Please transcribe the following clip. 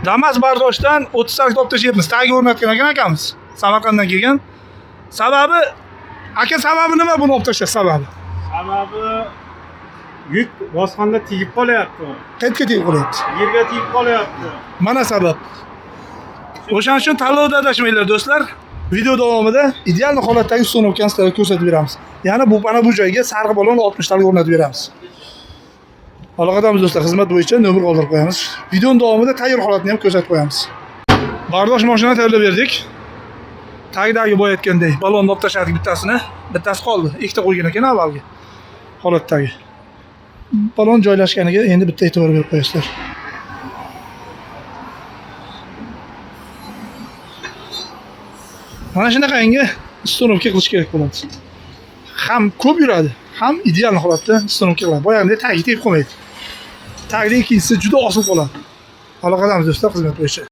Damas bardoshdan 30 salik olib tashlayapmiz. Tagi o'rnatgan ekan akamiz. Samarqanddan kelgan. Sababi sababi nima buni olib tashlash sababi? Sababi yuk bosqonda tegib qolyapti. Qayerga tegib qolyapti? Yerga tegib qolyapti. Mana sabab. O'shaning uchun tanlovda adashmanglar do'stlar. Video davomida ideal holatdagi uстановkani sizlarga ko'rsatib beramiz. Ya'ni mana bu joyga sarg'i balon 60 talik o'rnatib beramiz. Aloqadamiz do'stlar, xizmat bo'yicha nomer qoldirib qo'yamiz. Video davomida tayyor holatni ham ko'rsatib qo'yamiz. Bardosh mashinani tayyorlab berdik. Tagdagi bo'yatgandek balonni olib tashladik bittasini. Bittasi qoldi. Ikkita qo'ygan ekan avvalgi holatdagi. Balon joylashganiga endi bitta e'tibor berib qo'yasizlar. Mana shunaqangi uстановка qilish kerak bo'ladi. Ham ko'p yuradi, ham ideal holatda uстановка qiladi. Boyagidek tagi tegib qolmaydi. Tagning ikkinchisi juda oson qoladi. Aloqadamiz do'stlar, xizmat bo'yicha.